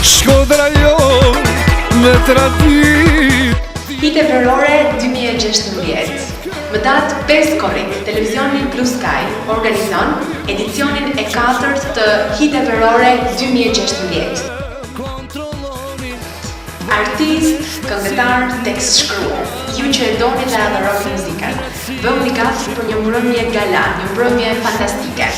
Shkodra jo me tradit. Hite verore 2016. Më datë 5 korrik, televizioni Blue Sky organizon edicionin e 4 të Hite verore 2016. Artist, këngëtar, tekst shkruar, ju që e doni dhe adhuroni muzikën, bëuni gati për një mbrëmje gala, një mbrëmje fantastike.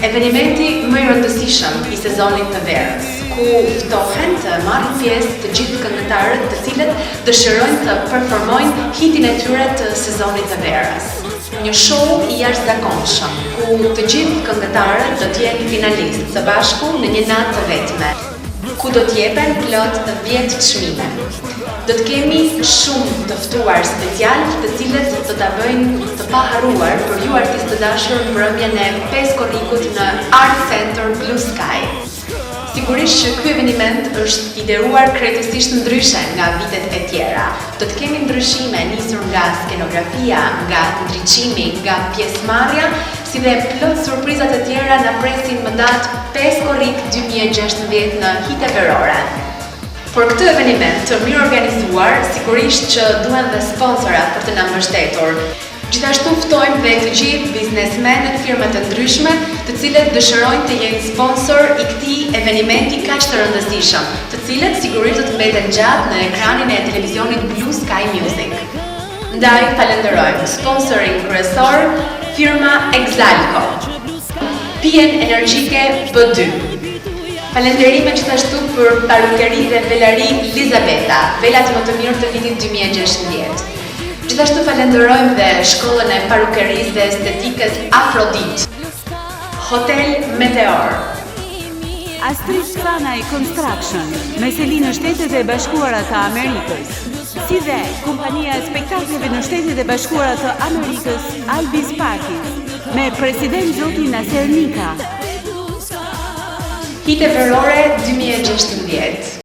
Evenimenti më i rëndësishëm i sezonit të verës, ku ftohen të marrin pjesë të gjithë këngëtarët të cilët dëshirojnë të performojnë hitin e tyre të sezonit të verës. Një show i jashtëzakonshëm, ku të gjithë këngëtarët do të jenë finalistë së bashku në një natë të vetme, ku do t'jepen plot 10 çmime. Do të kemi shumë të ftuar special, të cilët do ta bëjnë të paharruar për ju artistë të dashur mbrëmjen e 5 korrikut në Art Center Blue Sky. Sigurisht që ky eveniment është ideruar krejtësisht ndryshe nga vitet e tjera. Do të kemi ndryshime nisur nga skenografia, nga ndriçimi, nga pjesëmarrja, si dhe plot surprizat e tjera na presin më datë 5 korrik 2016 në Hite verore. Por këtë eveniment të mirë organizuar, sigurisht që duhen dhe sponsorat për të na mbështetur. Gjithashtu ftojmë dhe të gjithë biznesmenët, firma të ndryshme, të cilët dëshirojnë të jenë sponsor i këtij eventi kaq të rëndësishëm, të cilët sigurisht do të mbeten gjatë në ekranin e televizionit Blue Sky Music. Ndaj falenderojmë sponsorin kryesor, firma Exalco, pijen energjike B2. Falenderime gjithashtu për parukeri dhe velari Elizabeta, velat më të mirë të vitit 2016. Gjithashtu falenderojmë dhe shkollën e parukerisë dhe estetikës Afrodit, Hotel Meteor, Astrid Sanai Construction, me seli në Shtetet e Bashkuara të Amerikës, si dhe kompania e spektakleve në Shtetet e Bashkuara të Amerikës Albis Pakis, me president zoti Naser Nika. Hite verore 2016.